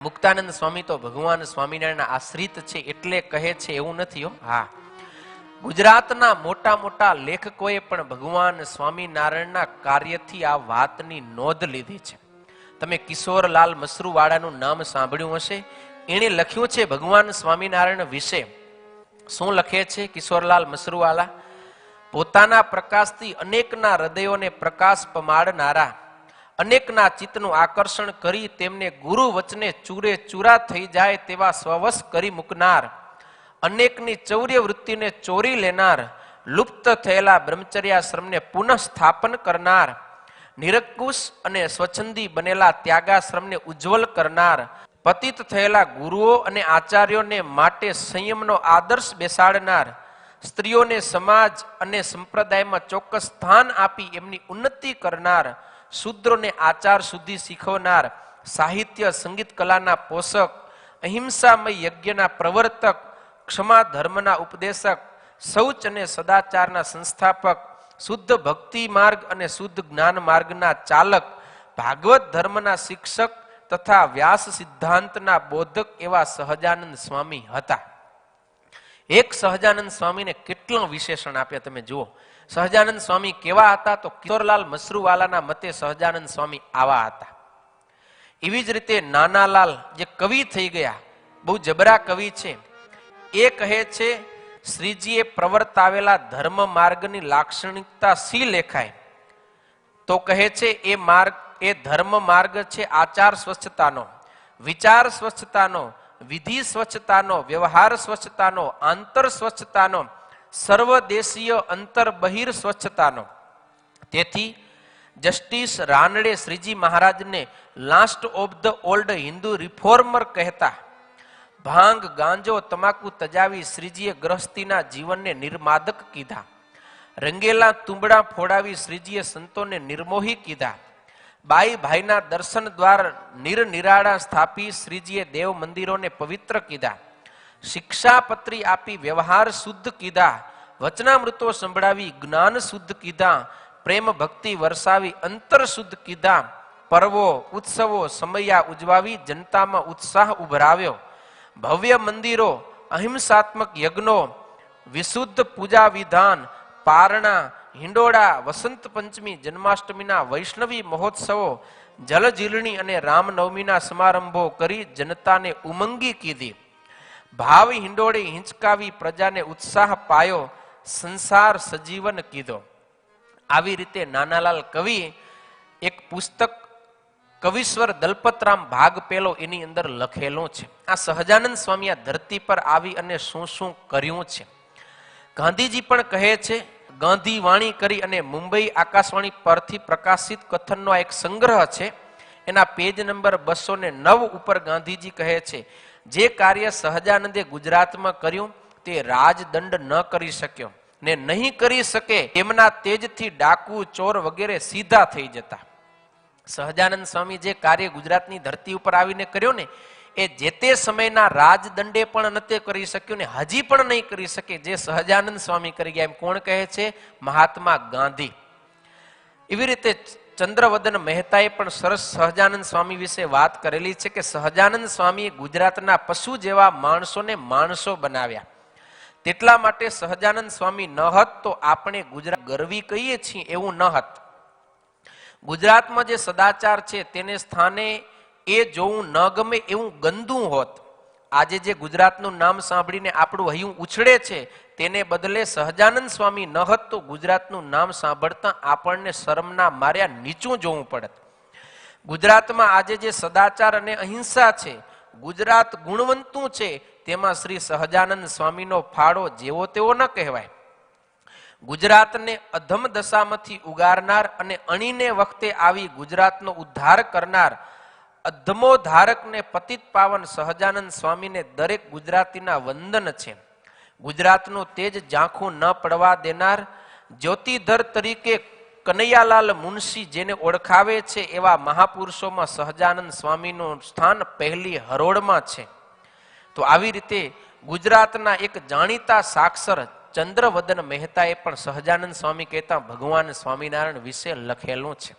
મુક્તાનંદ સ્વામી તો ભગવાન સ્વામિનારાયણ આશ્રિત છે એટલે કહે છે એવું નથી હો. હા, ગુજરાતના મોટા મોટા લેખકોએ પણ ભગવાન સ્વામિનારાયણના કાર્યથી આ વાતની નોંધ લીધી છે. તમે કિશોરલાલ મસરૂવાળાનું નામ સાંભળ્યું હશે. એણે લખ્યું છે ભગવાન સ્વામિનારાયણ વિશે. શું લખે છે કિશોરલાલ મસરૂવાલા? પોતાના પ્રકાશથી અનેકના હૃદયોને પ્રકાશ પમાડનારા, અનેકના ચિત્તનું આકર્ષણ કરી તેમને ગુરુ વચને ચૂરે ચૂરા થઈ જાય તેવા સ્વવશ કરી મૂકનાર, અનેકની ચૌર્ય વૃત્તિને ચોરી લેનાર, લુપ્ત થયેલા બ્રહ્મચર્યાશ્રમને પુનઃ સ્થાપન કરનાર, નિરંકુશ અને સ્વચ્છંદી બનેલા ત્યાગાશ્રમને ઉજ્જવલ કરનાર, પતિત થયેલા ગુરુઓ અને આચાર્યોને માટે સંયમનો આદર્શ બેસાડનાર, સ્ત્રીઓને સમાજ અને સંપ્રદાયમાં ચોક્કસ સ્થાન આપી એમની ઉન્નતિ કરનાર, શૂદ્રોને આચાર સુધી શીખવનાર, સાહિત્ય સંગીત કલાના પોષક, અહિંસામય યજ્ઞના પ્રવર્તક, ક્ષમા ધર્મના ઉપદેશક, શૌચ અને સદાચારના સંસ્થાપક, શુદ્ધ ભક્તિ માર્ગ અને શુદ્ધ જ્ઞાન માર્ગના ચાલક, ભાગવત ધર્મના શિક્ષક તથા વ્યાસ સિદ્ધાંતના બોધક એવા સહજાનંદ સ્વામી હતા. એક સહજાનંદ સ્વામીને કેટલા વિશેષણ આપ્યા તમે જુઓ. સહજાનંદ સ્વામી કેવા હતા? તો કિશોરલાલ મસરૂવાલાના મતે સહજાનંદ સ્વામી આવા હતા. એવી જ રીતે નાનાલાલ જે કવિ થઈ ગયા, બહુ જબરા કવિ છે, એ કહે છે શ્રીજીએ પ્રવર્તાવેલા ધર્મ માર્ગની લાક્ષણિકતા સી લેખાય? તો કહે છે એ ધર્મ માર્ગ છે આચાર સ્વચ્છતાનો, વિચાર સ્વચ્છતાનો, વિધિ સ્વચ્છતાનો, વ્યવહાર સ્વચ્છતાનો, આંતર સ્વચ્છતાનો, સર્વદેશીય અંતર બહિર સ્વચ્છતાનો. તેથી જસ્ટિસ રાનડે શ્રીજી મહારાજને last of the old Hindu reformer કહેતા. ભાંગ ગાંજો તમાકુ તજાવી શ્રીજીએ ગ્રહસ્થીના જીવનને નિર્માદક કીધા. રંગેલા તુંબડા ફોડાવી શ્રીજીએ સંતોને નિર્મોહી કીધા. બાઈ ભાઈના દર્શન દ્વાર નિરનિરાળા સ્થાપી શ્રીજીએ દેવ મંદિરોને પવિત્ર કીધા. શિક્ષાપત્રી આપી વ્યવહાર શુદ્ધ કીધા. વચનામૃતો સંભળાવી જ્ઞાન શુદ્ધ કીધા. પ્રેમ ભક્તિ વરસાવી અંતર શુદ્ધ કીધા. પર્વો ઉત્સવો સમયા ઉજવાવી જનતામાં ઉત્સાહ ઉભરાવ્યો. ભવ્ય મંદિરો, અહિંસાત્મક યજ્ઞો, વિશુદ્ધ પૂજા વિધાન, પારણા, હિંડોળા, વસંત પંચમી, જન્માષ્ટમીના વૈષ્ણવી મહોત્સવો, જલજીલણી અને રામનવમીના સમારંભો કરી જનતાને ઉમંગી કીધી. ભાવ હિંડોળે હિંચકાવી પ્રજાને ઉત્સાહ પાયો, સંસાર સજીવન કીધો. આવી રીતે નાનાલાલ કવિ એક પુસ્તક કવિશ્વર દલપતરામ ભાગ પેલો એની અંદર લખેલું છે. આ સહજાનંદ સ્વામી આ ધરતી પર આવી અને શું શું કર્યું છે. ગાંધીજી પણ કહે છે, ગાંધી વાણી કરી અને મુંબઈ આકાશવાણી પરથી પ્રકાશિત કથનનો એક સંગ્રહ છે. એના પેજ નંબર 209 ઉપર ગાંધીજી કહે છે, જે કાર્ય સહજાનંદે ગુજરાતમાં કર્યું તે રાજદંડ ન કરી શક્યો ને નહીં કરી શકે એમના તેજથી ડાકુ ચોર વગેરે સીધા થઈ જતા. સહજાનંદ સ્વામી જે કાર્ય ગુજરાતની ધરતી ઉપર આવીને કર્યો ને એ જે તે સમયના રાજદંડે પણ નતે કરી શક્યો ને હજી પણ નહીં કરી શકે જે સહજાનંદ સ્વામી કરી ગયા. એમ કોણ કહે છે? મહાત્મા ગાંધી. એવી રીતે ચંદ્રવદન મહેતાએ પણ સરસ સહજાનંદ સ્વામી વિશે વાત કરેલી છે કે સહજાનંદ સ્વામીએ ગુજરાતના પશુ જેવા માણસોને માણસો બનાવ્યા. તેટલા માટે સહજાનંદ સ્વામી ન હત તો આપણે ગુજરાત ગરવી કહીએ છીએ એવું ન હત. ગુજરાતમાં જે સદાચાર છે તેને સ્થાને એ જોવું ન ગમે એવું ગંદુ હોત. આજે જે ગુજરાતનું નામ સાંભળીને આપણું હૈયું ઉછળે છે તેને બદલે સહજાનંદ સ્વામી ન હત તો ગુજરાતનું નામ સાંભળતા આપણને શરમના માર્યા નીચું જોવું પડત. ગુજરાતમાં આજે જે સદાચાર અને અહિંસા છે, ગુજરાત ગુણવંતું છે, તેમાં શ્રી સહજાનંદ સ્વામીનો ફાળો જેવો તેવો ન કહેવાય. ગુજરાતને અધમ દશામાંથી ઉગારનાર અને અણીને વખતે આવી ગુજરાતનો ઉદ્ધાર કરનાર અધમો ધારકને પતિત પાવન સહજાનંદ સ્વામીને દરેક ગુજરાતીના વંદન છે. ગુજરાતનું તેજ ઝાંખું ન પડવા દેનાર જ્યોતિધર તરીકે કનૈયાલાલ મુનશી જેને ઓળખાવે છે એવા મહાપુરુષોમાં સહજાનંદ સ્વામીનું સ્થાન પહેલી હરોળમાં છે. તો આવી રીતે ગુજરાતના એક જાણીતા સાક્ષર ચંદ્રવદન મહેતાએ પણ સહજાનંદ સ્વામી કહેતા ભગવાન સ્વામિનારાયણ વિશે લખેલું છે.